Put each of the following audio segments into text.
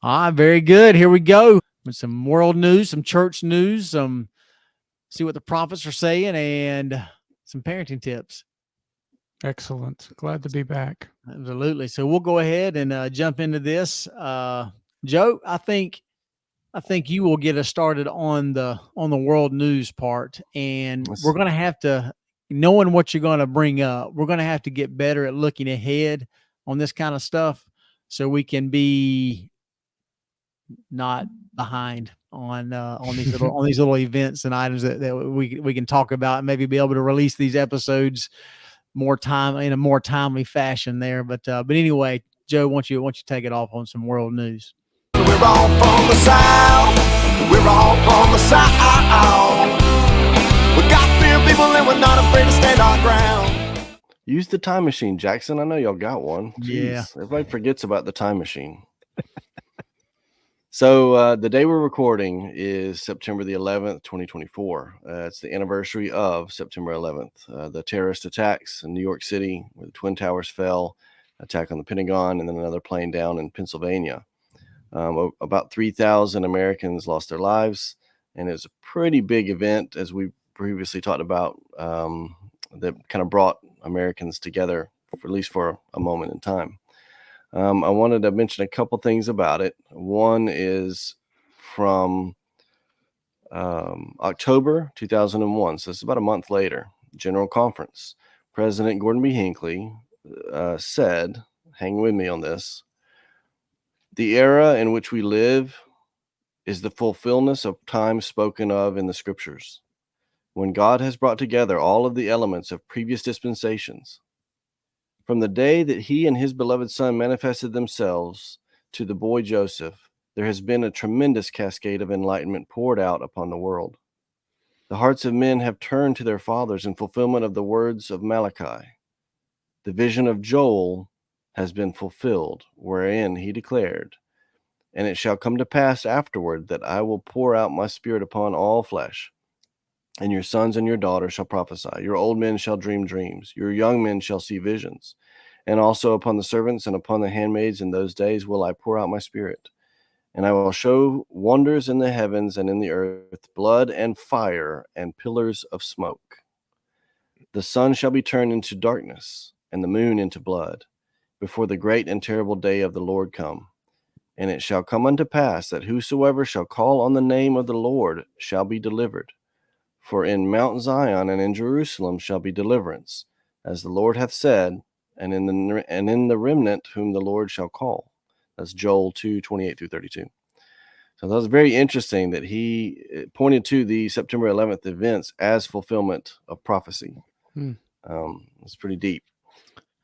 Very good. Here we go with some world news, some church news, see what the prophets are saying, and some parenting tips. Excellent. Glad to be back. Absolutely. So we'll go ahead and jump into this. Joe, I think you will get us started on the world news part, and we're going to have to, knowing what you're going to bring up, we're going to have to get better at looking ahead on this kind of stuff, so we can be not behind on these little events and items that we can talk about, and maybe be able to release these episodes in a more timely fashion there. But anyway, Joe, why don't you take it off on some world news? We're all from the South. We're all from the South. We got fear people and we're not afraid to stand our ground. Use the time machine, Jackson. I know y'all got one. Jeez, yeah. Everybody forgets about the time machine. So the day we're recording is September the 11th, 2024. It's the anniversary of September 11th, the terrorist attacks in New York City, where the Twin Towers fell, attack on the Pentagon, and then another plane down in Pennsylvania. About 3,000 Americans lost their lives, and it was a pretty big event, as we previously talked about, that kind of brought Americans together, at least for a moment in time. I wanted to mention a couple things about it. One is from October 2001, so it's about a month later, General Conference. President Gordon B. Hinckley said, hang with me on this, "The era in which we live is the fulfillment of time spoken of in the scriptures, when God has brought together all of the elements of previous dispensations. From the day that he and his beloved son manifested themselves to the boy Joseph, there has been a tremendous cascade of enlightenment poured out upon the world. The hearts of men have turned to their fathers in fulfillment of the words of Malachi. The vision of Joel has been fulfilled, wherein he declared, and it shall come to pass afterward that I will pour out my spirit upon all flesh. And your sons and your daughters shall prophesy. Your old men shall dream dreams. Your young men shall see visions. And also upon the servants and upon the handmaids in those days will I pour out my spirit. And I will show wonders in the heavens and in the earth, blood and fire and pillars of smoke. The sun shall be turned into darkness and the moon into blood, before the great and terrible day of the Lord come. And it shall come unto pass that whosoever shall call on the name of the Lord shall be delivered. For in Mount Zion and in Jerusalem shall be deliverance, as the Lord hath said, and in the remnant whom the Lord shall call." That's Joel 2:28-32. So that was very interesting that he pointed to the September 11th events as fulfillment of prophecy. It's pretty deep.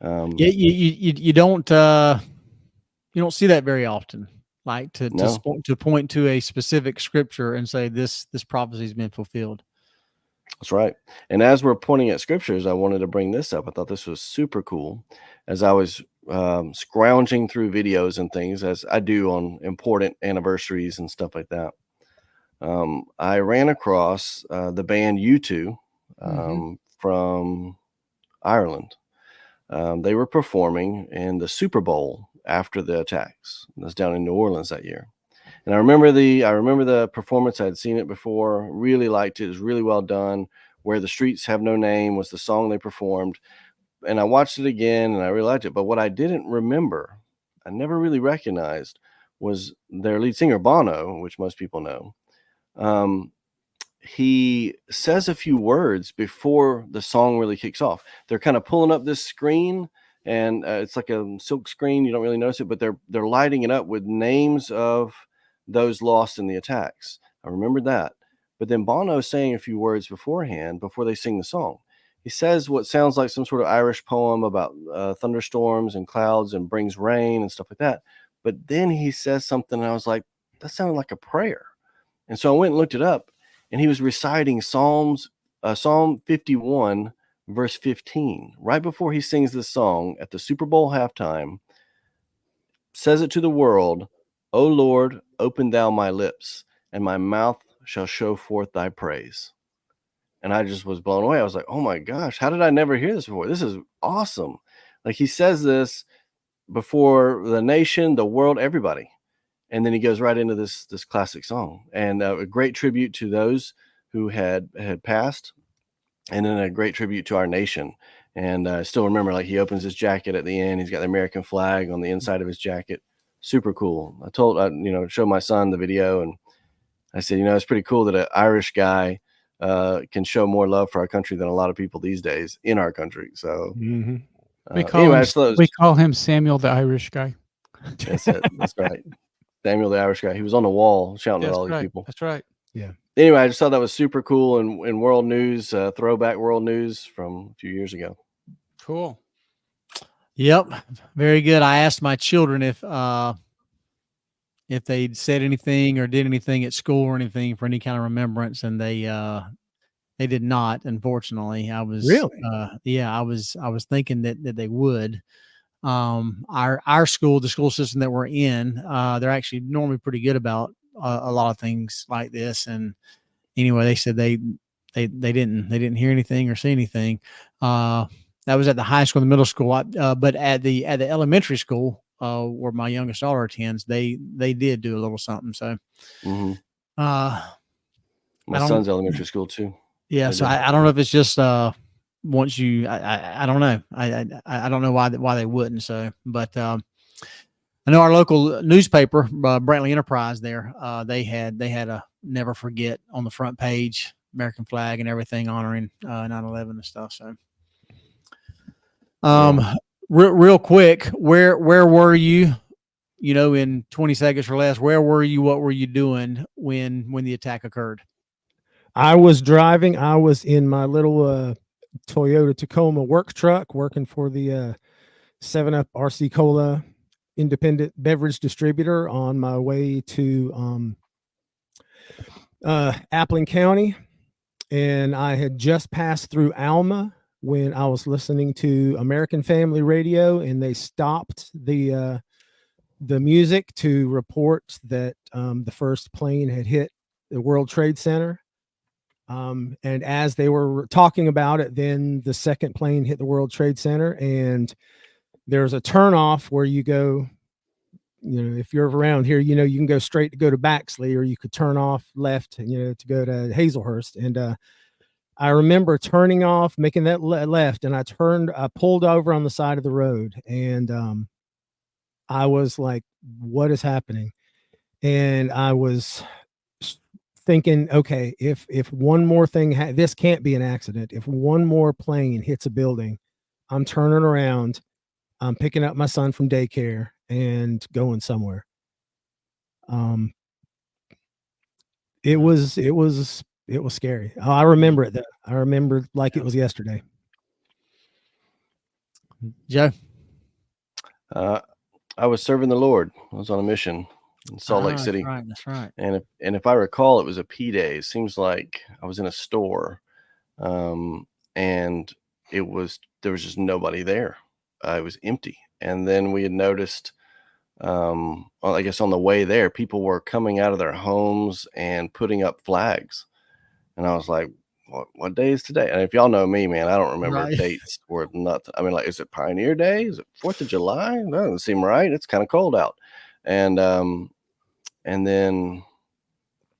You don't see that very often. Like to point to a specific scripture and say this prophecy has been fulfilled. That's right. And as we're pointing at scriptures, I wanted to bring this up. I thought this was super cool. As I was scrounging through videos and things, as I do on important anniversaries and stuff like that, I ran across the band U2 from Ireland. They were performing in the Super Bowl after the attacks. It was down in New Orleans that year. And I remember the performance. I had seen it before, really liked it. It was really well done. Where the Streets Have No Name was the song they performed. And I watched it again and I really liked it. But what I didn't remember, I never really recognized, was their lead singer, Bono, which most people know. He says a few words before the song really kicks off. They're kind of pulling up this screen, and it's like a silk screen. You don't really notice it, but they're lighting it up with names of those lost in the attacks. I remembered that. But then Bono's saying a few words beforehand, before they sing the song. He says what sounds like some sort of Irish poem about thunderstorms and clouds and brings rain and stuff like that. But then he says something, and I was like, that sounded like a prayer. And so I went and looked it up, and he was reciting Psalm 51, verse 15, right before he sings this song at the Super Bowl halftime. Says it to the world, "O Lord, open thou my lips, and my mouth shall show forth thy praise." And I just was blown away. I was like, oh my gosh, how did I never hear this before? This is awesome. Like, he says this before the nation, the world, everybody. And then he goes right into this classic song, and a great tribute to those who had passed, and then a great tribute to our nation. And I still remember, like, he opens his jacket at the end. He's got the American flag on the inside of his jacket. Super cool. I showed my son the video, and I said, it's pretty cool that an Irish guy can show more love for our country than a lot of people these days in our country. So we call him Samuel the Irish guy. That's it. That's right. Samuel the Irish guy. He was on the wall shouting at all these people. That's right. Yeah. Anyway, I just thought that was super cool in world news, throwback world news from a few years ago. Cool. Yep. Very good. I asked my children if they'd said anything or did anything at school or anything for any kind of remembrance, and they did not. Unfortunately, I was I was thinking that they would. Our school, the school system that we're in, they're actually normally pretty good about a lot of things like this. And anyway, they said they didn't hear anything or see anything. That was at the high school and the middle school. But at the elementary school, where my youngest daughter attends, they did do a little something. So, my son's elementary school too. Yeah. So I don't know if it's just, once you, I don't know. I don't know why they wouldn't. So, but, I know our local newspaper, Brantley Enterprise there, they had a never forget on the front page, American flag and everything honoring 9/11 and stuff. So, real quick, where were you, in 20 seconds or less, where were you? What were you doing when the attack occurred? I was driving. I was in my little Toyota Tacoma work truck working for the 7-Up RC Cola independent beverage distributor on my way to Appling County. And I had just passed through Alma when I was listening to American Family Radio, and they stopped the music to report that the first plane had hit the World Trade Center. And as they were talking about it, then the second plane hit the World Trade Center, and there's a turnoff where you go, if you're around here, you can go straight to go to Baxley, or you could turn off left, to go to Hazelhurst. And I remember turning off, making that left, and I pulled over on the side of the road, and I was like, what is happening? And I was thinking, okay, if one more thing, this can't be an accident. If one more plane hits a building, I'm turning around, I'm picking up my son from daycare and going somewhere. It was scary. Oh, I remember it though. I remember like it was yesterday. Joe? I was serving the Lord. I was on a mission in Salt Lake City. That's right. And if I recall, it was a P-Day. It seems like I was in a store, and there was just nobody there. It was empty. And then we had noticed, I guess on the way there, people were coming out of their homes and putting up flags. And I was like, what day is today? And if y'all know me, man, I don't remember dates or nothing. I mean, like, is it Pioneer Day? Is it 4th of July? That doesn't seem right. It's kind of cold out. And then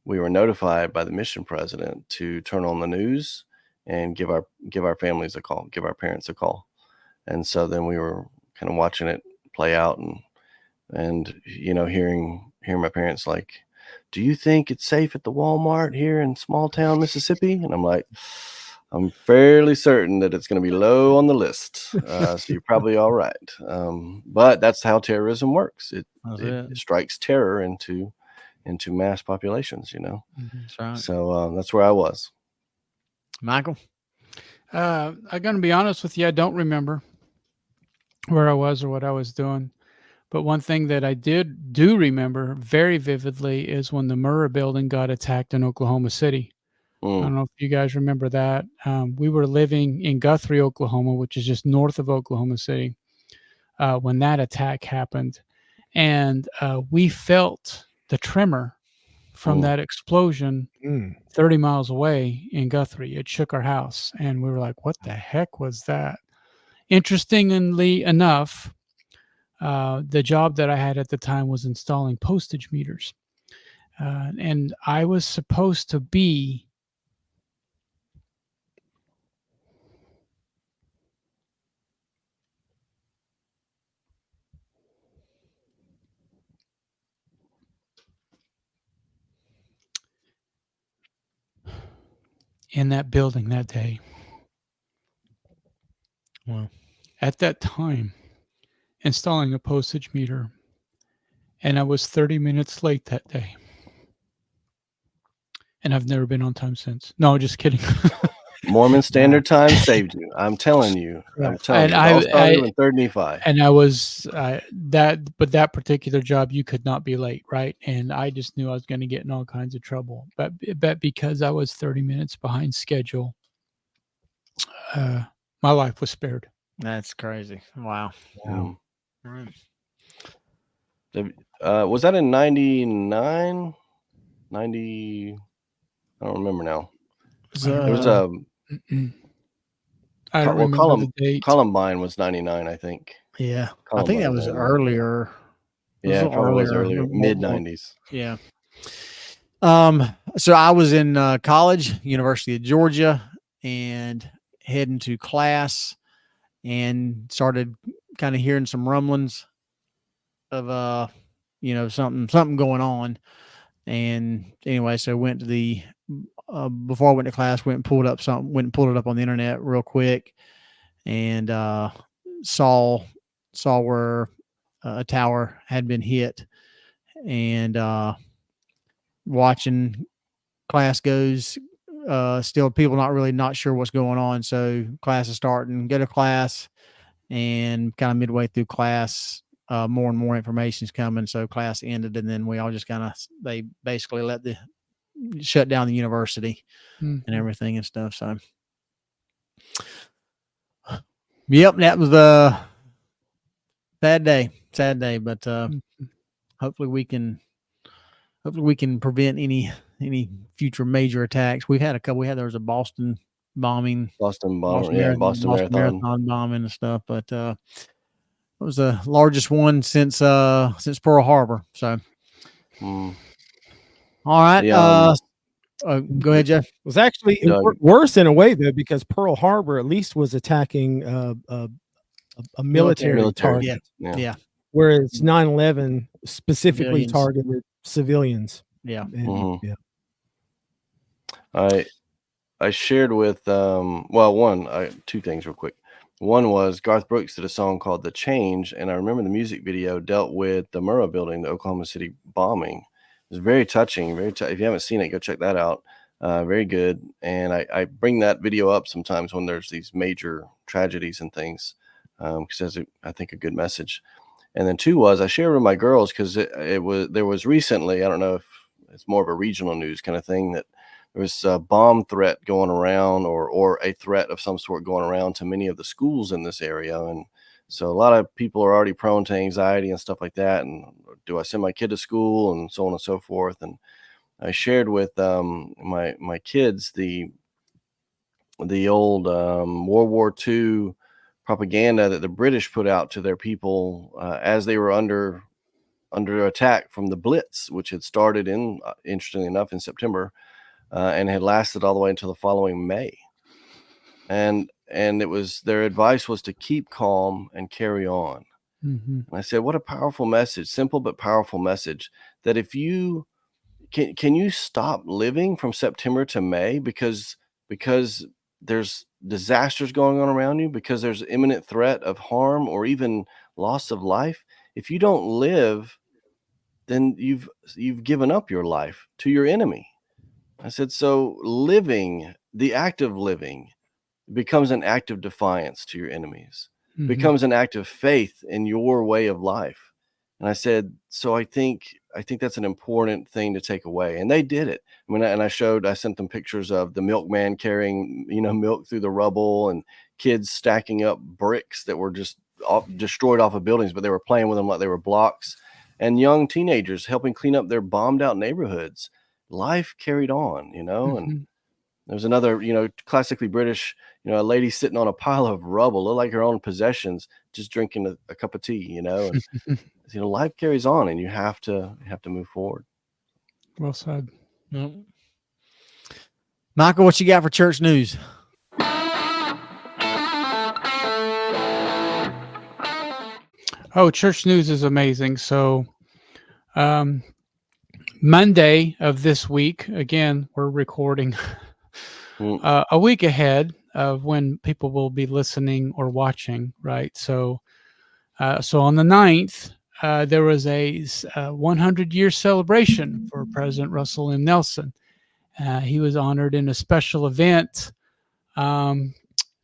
we were notified by the mission president to turn on the news and give our families a call, give our parents a call. And so then we were kind of watching it play out, and hearing my parents like, do you think it's safe at the Walmart here in small town Mississippi? And I'm like, I'm fairly certain that it's going to be low on the list. So you're probably all right. But that's how terrorism works. It strikes terror into mass populations, That's right. So that's where I was. Michael? I'm going to be honest with you. I don't remember where I was or what I was doing. But one thing that I do remember very vividly is when the Murrah building got attacked in Oklahoma City. I don't know if you guys remember that. We were living in Guthrie, Oklahoma, which is just north of Oklahoma City, when that attack happened. And we felt the tremor from that explosion 30 miles away in Guthrie. It shook our house, and we were like, what the heck was that? Interestingly enough, The job that I had at the time was installing postage meters. And I was supposed to be in that building that day. Wow. At that time, installing a postage meter, and I was 30 minutes late that day. And I've never been on time since. No, just kidding. Mormon Standard Time saved you. I'm telling you. I'm telling And you. It all started with 3rd Nephi. And I was that particular job, you could not be late, right? And I just knew I was going to get in all kinds of trouble. But because I was 30 minutes behind schedule, my life was spared. That's crazy. Wow. Mm. Right. Was that in 99? 90? I don't remember now. It was I don't remember the date. Columbine was 99, I think. Yeah. Columbine I think that was earlier. Yeah, it probably was earlier, mid-90s. Yeah. So I was in college, University of Georgia, and heading to class, and started kind of hearing some rumblings of something going on. And anyway, so went to the before I went to class, went and pulled it up on the internet real quick, and saw where a tower had been hit, and watching class goes. Still people not sure what's going on. So class is starting, go to class, and kind of midway through class, more and more information is coming. So class ended, and then we all just they basically shut down the university and everything and stuff. So, yep, that was a sad day, but hopefully we can prevent any future major attacks. We've had a couple. There was a Boston bombing, Boston Marathon bombing and stuff, but it was the largest one since Pearl Harbor. So, all right. Go ahead, Jeff. It was actually worse in a way though, because Pearl Harbor at least was attacking a military target. Yeah. Whereas 9/11 specifically targeted civilians. Yeah. Yeah. I shared with two things real quick. One was Garth Brooks did a song called "The Change," and I remember the music video dealt with the Murrah building, the Oklahoma City bombing. It was very touching. If you haven't seen it, go check that out. Very good. And I bring that video up sometimes when there's these major tragedies and things, because I think a good message. And then two was I shared with my girls because there was recently, I don't know if it's more of a regional news kind of thing, that there was a bomb threat going around or a threat of some sort going around to many of the schools in this area. And so a lot of people are already prone to anxiety and stuff like that. And do I send my kid to school and so on and so forth? And I shared with my kids the old World War II propaganda that the British put out to their people as they were under attack from the Blitz, which had started interestingly enough in September and had lasted all the way until the following May. And it was their advice was to keep calm and carry on. And I said, what a powerful message, simple but powerful message, that if you can you stop living from September to May because there's disasters going on around you, because there's imminent threat of harm or even loss of life. If you don't live, then you've given up your life to your enemy. I said, so the act of living becomes an act of defiance to your enemies, becomes an act of faith in your way of life. And I said, so I think that's an important thing to take away. And they did it. I mean, I sent them pictures of the milkman carrying, milk through the rubble, and kids stacking up bricks that were just destroyed off of buildings, but they were playing with them like they were blocks, and young teenagers helping clean up their bombed out neighborhoods. Life carried on, and There's another, classically British, a lady sitting on a pile of rubble, look like her own possessions, just drinking a cup of tea, and life carries on, and you have to move forward. Well said. Mm. Michael, what you got for church news? Oh, church news is amazing. So, Monday of this week, again, we're recording a week ahead of when people will be listening or watching, right? So on the 9th, there was a 100-year celebration for President Russell M. Nelson. He was honored in a special event,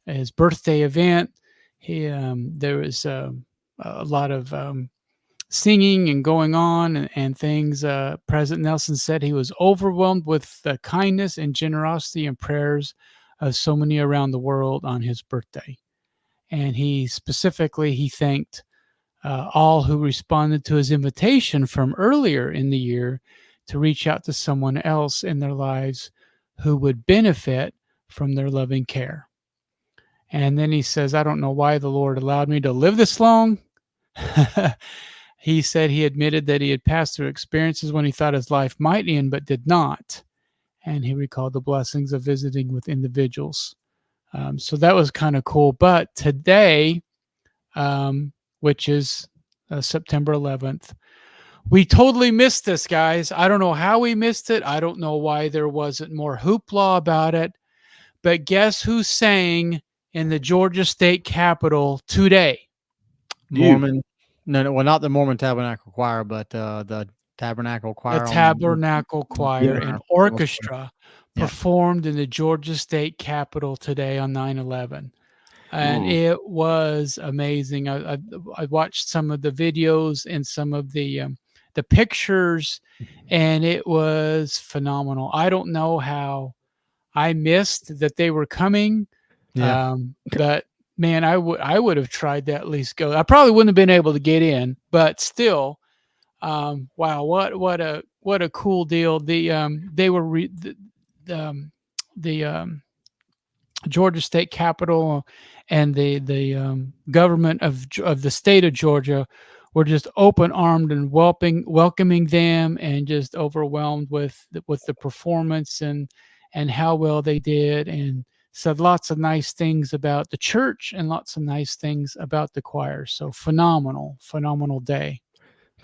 his birthday event. There was a lot of singing and going on and things. President Nelson said he was overwhelmed with the kindness and generosity and prayers of so many around the world on his birthday. And he thanked all who responded to his invitation from earlier in the year to reach out to someone else in their lives who would benefit from their loving care. And then he says, I don't know why the Lord allowed me to live this long. He said he admitted that he had passed through experiences when he thought his life might end, but did not. And he recalled the blessings of visiting with individuals. So that was kind of cool. But today, which is September 11th, we totally missed this, guys. I don't know how we missed it. I don't know why there wasn't more hoopla about it. But guess who sang in the Georgia State Capitol today? Mormon. No, well, not the Mormon Tabernacle Choir, but the Tabernacle Choir. The Tabernacle Choir and Orchestra performed in the Georgia State Capitol today on 9/11. And it was amazing. I watched some of the videos and some of the pictures, and it was phenomenal. I don't know how I missed that they were coming. But man, I would have tried to at least go. I probably wouldn't have been able to get in, but still, wow, what a cool deal. They were the Georgia State Capitol and the government of the state of Georgia were just open armed and welcoming them, and just overwhelmed with the performance and how well they did, and said lots of nice things about the church and lots of nice things about the choir. So phenomenal day.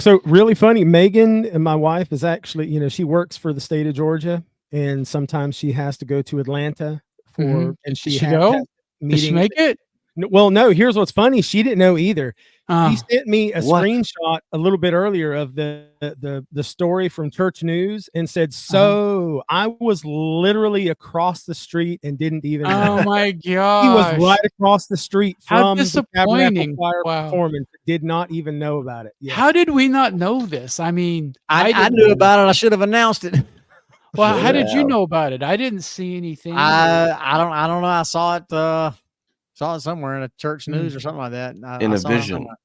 So really funny. Megan, and my wife, is actually, she works for the state of Georgia, and sometimes she has to go to Atlanta for, and Did she go? Did she make it? Well, no, here's what's funny. She didn't know either. He Oh, sent me a screenshot a little bit earlier of the story from Church News, and said, so I was literally across the street and didn't even know. oh my He was gosh. right across the street How from the Tabernacle disappointing. Choir Wow. performance. Did not even know about it. Yeah. How did we not know this? I mean, I knew about it. I should have announced it. well, how did you know about it? I didn't see anything. I don't know. I saw it somewhere in a church news or something like that. In I a saw it vision. somewhere.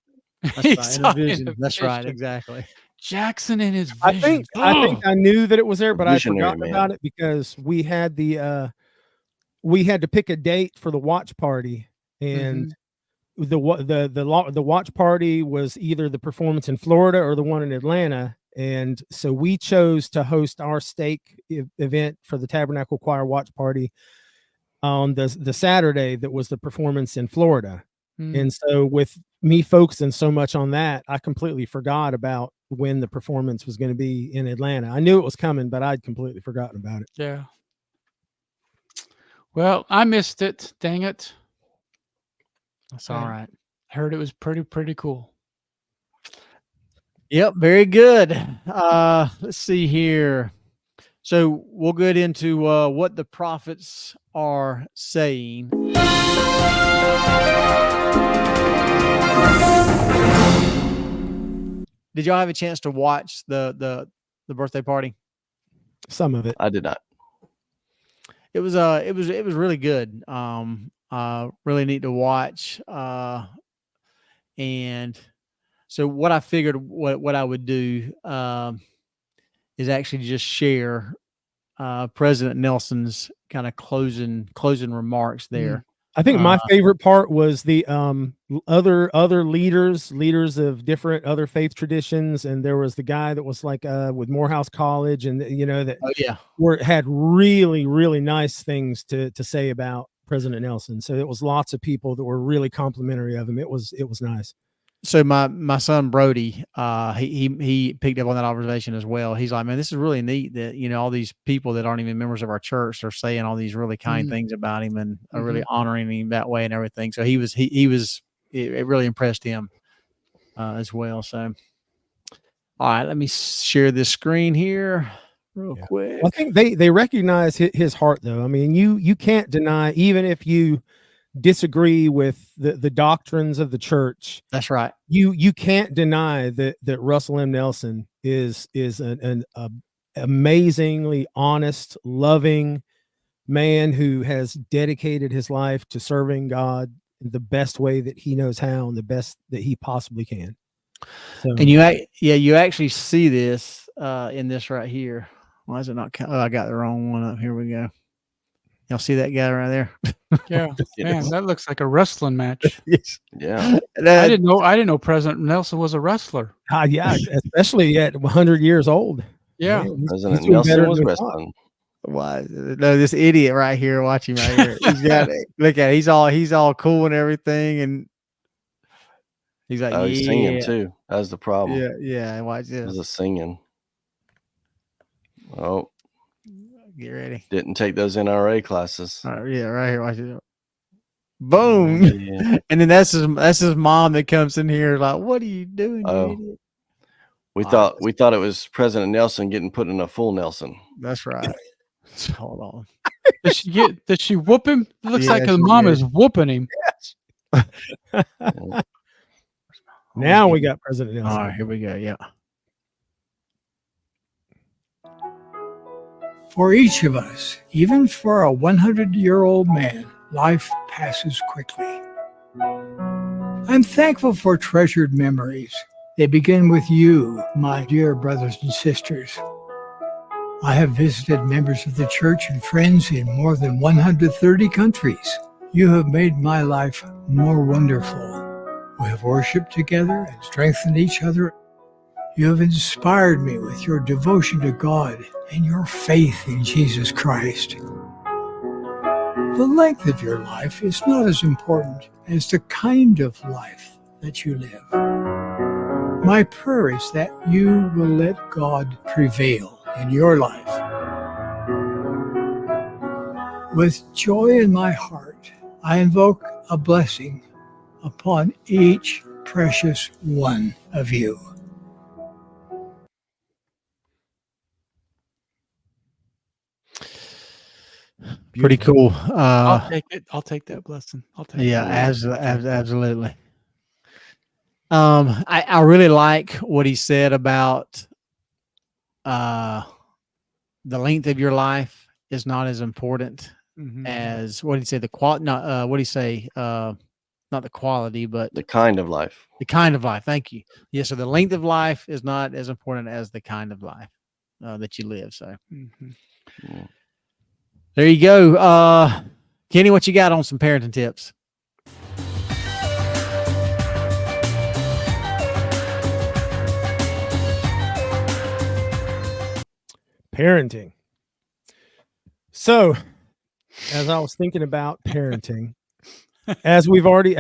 That's He right, saw in a vision. That's right, vision. exactly. Jackson and his I vision. think I knew that it was there, but I had Visionary, forgotten man. about it because we had we had to pick a date for the watch party, and the watch party was either the performance in Florida or the one in Atlanta, and so we chose to host our stake event for the Tabernacle Choir watch party on the Saturday that was the performance in Florida. And so with me focusing so much on that, I completely forgot about when the performance was going to be in Atlanta. I knew it was coming, but I'd completely forgotten about it. Yeah. Well, I missed it. Dang it. That's all right. Heard it was pretty cool. Yep, very good. Let's see here. So we'll get into what the prophets are saying. Did y'all have a chance to watch the birthday party? Some of it. I did not. It was really good. Really neat to watch. And so what I figured what I would do is actually just share President Nelson's kind of closing remarks there. I think my favorite part was the other leaders of different other faith traditions, and there was the guy that was like with Morehouse College, and that had really nice things to say about President Nelson. So it was lots of people that were really complimentary of him. It was nice. So my son Brody, he picked up on that observation as well. He's like, man, this is really neat that, all these people that aren't even members of our church are saying all these really kind things about him and are really honoring him that way and everything. So it really impressed him as well. So, all right, let me share this screen here real quick. I think they recognize his heart, though. I mean, you can't deny, even if you disagree with the doctrines of the church. That's right. You can't deny that Russell M. Nelson is an amazingly honest, loving man who has dedicated his life to serving God the best way that he knows how and the best that he possibly can. So, and you actually see this in this right here. Why is it not? I got the wrong one up. Here we go. Y'all see that guy right there? Yeah, man, that looks like a wrestling match. Yes. Yeah. I didn't know President Nelson was a wrestler. Yeah, especially at 100 years old. Yeah, man, President Nelson was wrestling. Why? No, this idiot right here. Watch him right here. He's got it. Look at it. He's all cool and everything, and he's like, he's singing too. That's the problem. Yeah. Watch this. There's a singing. Oh. Get ready. Didn't take those NRA classes. Right here. Watch it. Boom. Yeah. And then that's his mom that comes in here like, what are you doing, you idiot? We thought it was President Nelson getting put in a full Nelson. That's right. Hold on. Did she whoop him? It looks like his mom is whooping him. Yes. Now we got President Nelson. All right, here we go. Yeah. For each of us, even for a 100-year-old man, life passes quickly. I'm thankful for treasured memories. They begin with you, my dear brothers and sisters. I have visited members of the church and friends in more than 130 countries. You have made my life more wonderful. We have worshiped together and strengthened each other. You have inspired me with your devotion to God and your faith in Jesus Christ. The length of your life is not as important as the kind of life that you live. My prayer is that you will let God prevail in your life. With joy in my heart, I invoke a blessing upon each precious one of you. Pretty cool. I'll take it. I'll take that blessing. I'll take it. Yeah, absolutely. I really like what he said about the length of your life is not as important as what did he say? The quality. Not what did he say? Not the quality, but the kind of life. The kind of life. Thank you. Yeah. So the length of life is not as important as the kind of life that you live. So. Yeah. There you go. Kenny, what you got on some parenting tips? Parenting. So, as I was thinking about parenting, as we've already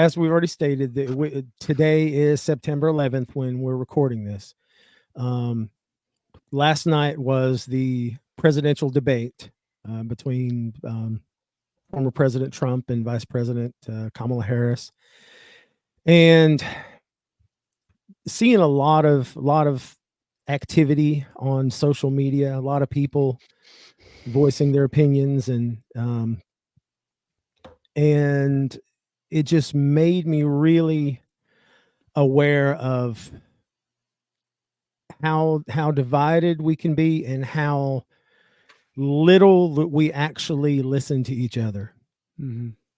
stated, that today is September 11th when we're recording this. Last night was the presidential debate between former President Trump and Vice President Kamala Harris, and seeing a lot of activity on social media, a lot of people voicing their opinions, and it just made me really aware of how divided we can be and how little that we actually listen to each other.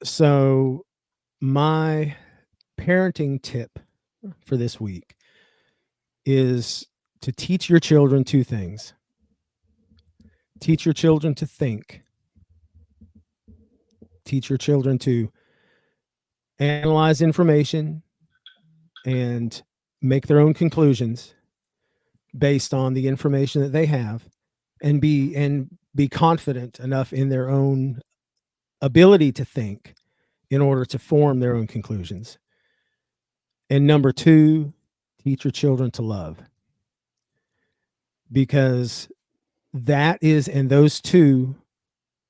So my parenting tip for this week is to teach your children two things. Teach your children to think Teach your children to analyze information and make their own conclusions based on the information that they have, and be confident enough in their own ability to think in order to form their own conclusions. And number 2, teach your children to love, because those two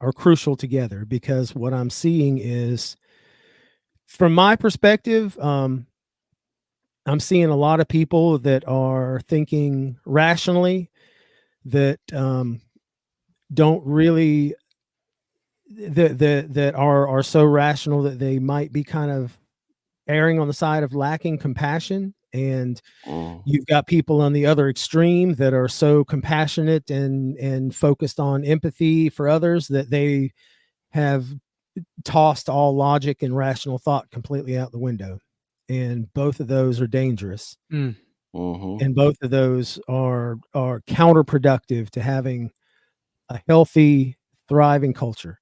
are crucial together. Because what I'm seeing is, from my perspective, I'm seeing a lot of people that are thinking rationally, that don't really, that are so rational that they might be kind of erring on the side of lacking compassion. And you've got people on the other extreme that are so compassionate and focused on empathy for others that they have tossed all logic and rational thought completely out the window. And both of those are dangerous. And both of those are counterproductive to having a healthy, thriving culture.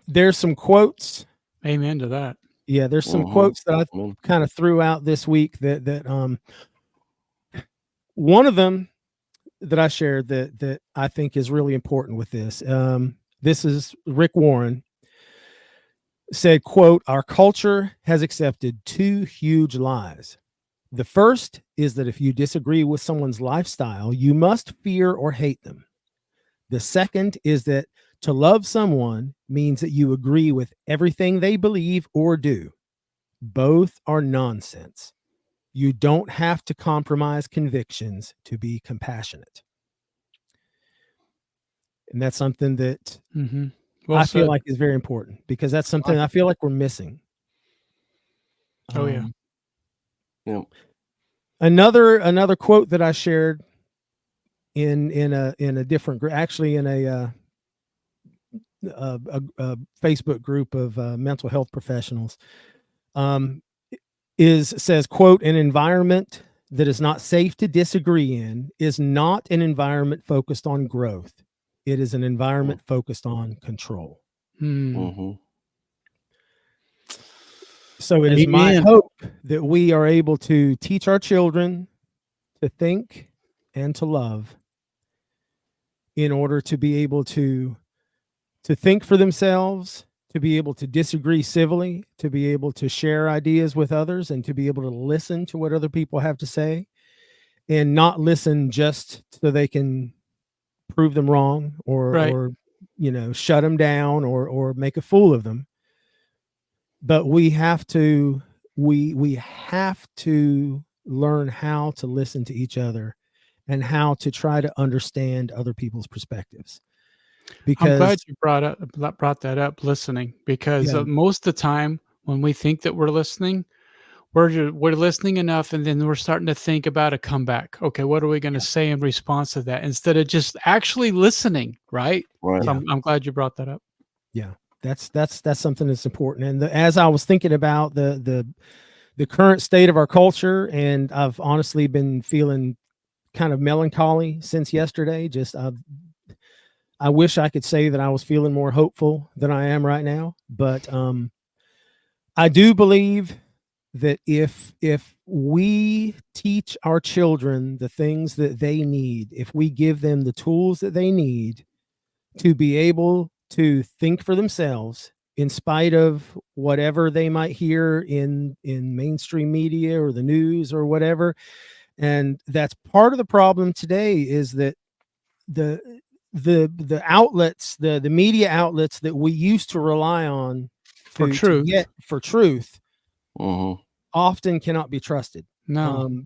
There's some quotes. Amen to that. Yeah, there's some quotes that I kind of threw out this week that one of them that I shared that I think is really important with this. This is Rick Warren said, quote, "Our culture has accepted 2 huge lies. The first is that if you disagree with someone's lifestyle, you must fear or hate them. The second is that to love someone means that you agree with everything they believe or do. Both are nonsense. You don't have to compromise convictions to be compassionate." And that's something that I feel like is very important, because that's something I feel like we're missing. Oh, yeah. Another quote that I shared in a different group, actually in a Facebook group of mental health professionals, says, quote, "An environment that is not safe to disagree in is not an environment focused on growth. It is an environment focused on control." So it is my hope that we are able to teach our children to think and to love, in order to be able to think for themselves, to be able to disagree civilly, to be able to share ideas with others, and to be able to listen to what other people have to say, and not listen just so they can prove them wrong or shut them down or make a fool of them. But we have to learn how to listen to each other and how to try to understand other people's perspectives. Because I'm glad you brought that up, listening, because most of the time when we think that we're listening, we're listening enough, and then we're starting to think about a comeback. Okay, what are we going to say in response to that, instead of just actually listening, right? Right. So I'm glad you brought that up. Yeah, that's something that's important. And as I was thinking about the current state of our culture, and I've honestly been feeling kind of melancholy since yesterday. Just I wish I could say that I was feeling more hopeful than I am right now. But I do believe that if we teach our children the things that they need, if we give them the tools that they need to be able to think for themselves, in spite of whatever they might hear in mainstream media or the news or whatever. And that's part of the problem today, is that the outlets, the media outlets that we used to rely on For truth. to get for truth, often cannot be trusted. No.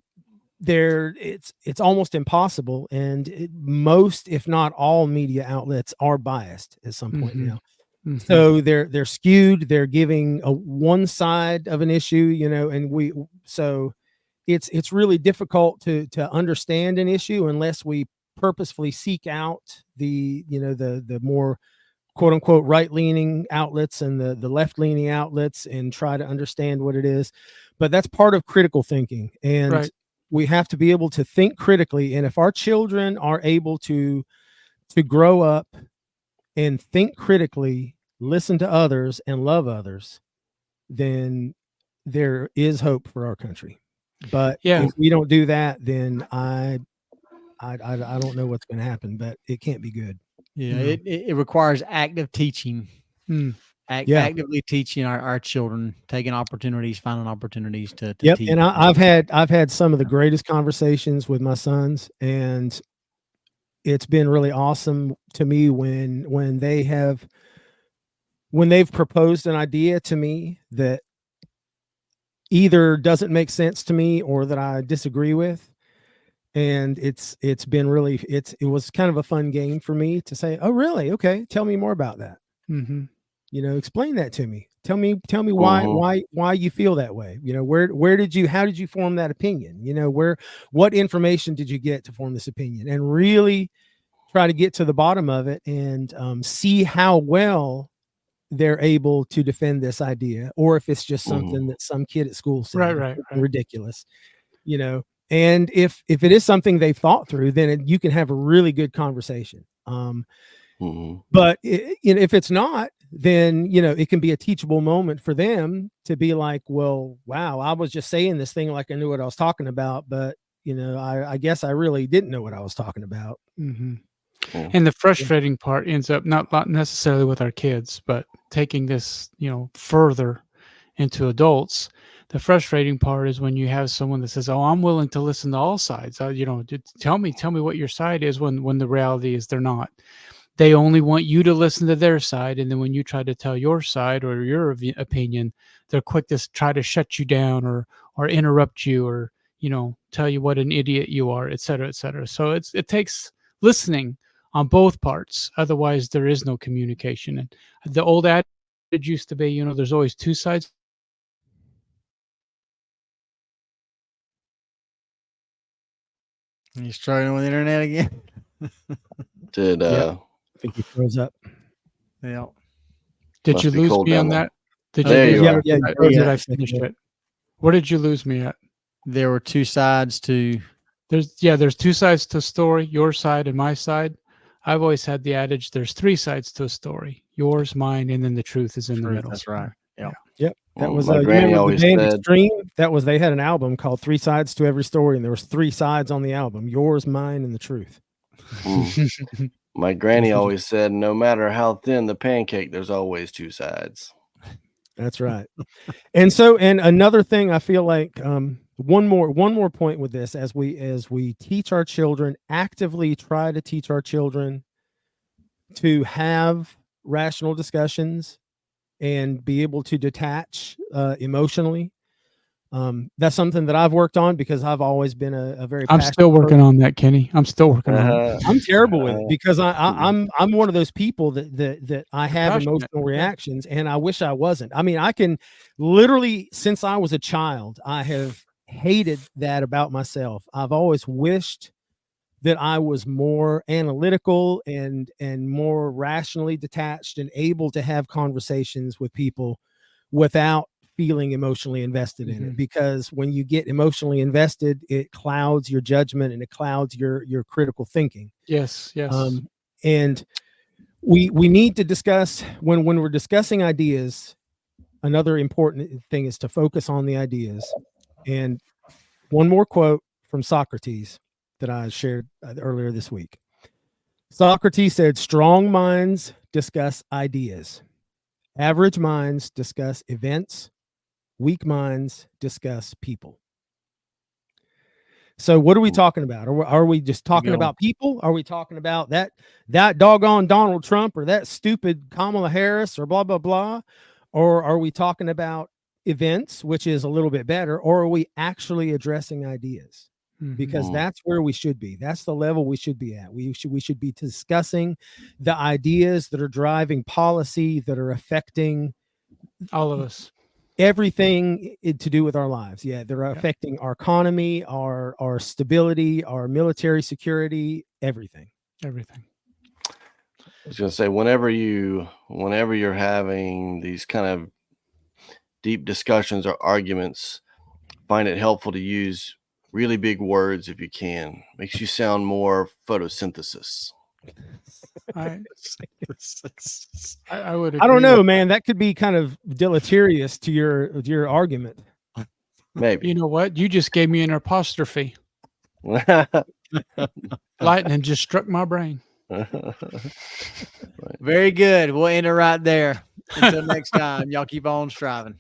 It's almost impossible, and most, if not all, media outlets are biased at some point now. So they're skewed. They're giving one side of an issue, and so it's really difficult to understand an issue unless we purposefully seek out the more quote unquote right leaning outlets and the left leaning outlets, and try to understand what it is. But that's part of critical thinking, and we have to be able to think critically. And if our children are able to grow up and think critically listen to others, and love others, then there is hope for our country. But if we don't do that, then I don't know what's going to happen, but it can't be good. Yeah, it requires active teaching. Actively teaching our children, taking opportunities, finding opportunities to teach. And I've had some of the greatest conversations with my sons, and it's been really awesome to me when they've proposed an idea to me that either doesn't make sense to me or that I disagree with. And it's been really, it was kind of a fun game for me to say, oh, really? Okay. Tell me more about that. You know, explain that to me. Tell me why you feel that way. You know, how did you form that opinion? You know, what information did you get to form this opinion? And really try to get to the bottom of it and see how well they're able to defend this idea, or if it's just something that some kid at school said, right. ridiculous, you know. And if it is something they've thought through, then you can have a really good conversation. But if it's not, then, you know, it can be a teachable moment for them to be like, well, wow, I was just saying this thing like I knew what I was talking about, but, you know, I guess I really didn't know what I was talking about. And the frustrating part ends up not necessarily with our kids, but taking this, you know, further into adults. The frustrating part is when you have someone that says, "Oh, I'm willing to listen to all sides. You know, tell me what your side is." When the reality is they're not. They only want you to listen to their side, and then when you try to tell your side or your opinion, they're quick to try to shut you down or interrupt you, or, you know, tell you what an idiot you are, et cetera, et cetera. So it takes listening on both parts. Otherwise, there is no communication. And the old adage used to be, you know, there's always two sides. You struggling with the internet again? I think he froze up. Yeah. Did you lose me on that? Did I finish it? Where did you lose me at? There were two sides to. There's two sides to a story, your side and my side. I've always had the adage, there's three sides to a story: yours, mine, and then the truth is in the middle. That's right. Yeah. Yep. That was my granny always the band said, Extreme. They had an album called Three Sides to Every Story, and there was three sides on the album: yours, mine, and the truth. My granny always said, no matter how thin the pancake, there's always two sides. That's right. And another thing, I feel like one more point with this, as we teach our children, actively try to teach our children to have rational discussions and be able to detach emotionally. That's something that I've worked on because I've always been a very. I'm still working on that, Kenny. I'm still working on it. I'm terrible with it because I'm one of those people that I have emotional reactions, and I wish I wasn't. I mean, I can literally, since I was a child, I have hated that about myself. I've always wished that I was more analytical and more rationally detached and able to have conversations with people without feeling emotionally invested in it, because when you get emotionally invested, it clouds your judgment and it clouds your critical thinking. Yes. And we need to discuss when we're discussing ideas. Another important thing is to focus on the ideas. And one more quote from Socrates that I shared earlier this week. Socrates said, "Strong minds discuss ideas. Average minds discuss events. Weak minds discuss people." So what are we talking about? Are we just talking about people? Are we talking about that doggone Donald Trump or that stupid Kamala Harris or blah, blah, blah? Or are we talking about events, which is a little bit better? Or are we actually addressing ideas? Because that's where we should be. That's the level we should be at. We should be discussing the ideas that are driving policy, that are affecting all of us. Everything to do with our lives. Yeah, they're affecting our economy, our stability, our military security, everything. I was going to say, whenever you're having these kind of deep discussions or arguments, find it helpful to use really big words if you can. Makes you sound more photosynthesis. I would. I don't agree know, with man. That could be kind of deleterious to your argument. Maybe. You know what? You just gave me an apostrophe. Lightning just struck my brain. Very good. We'll end it right there. Until next time, y'all keep on striving.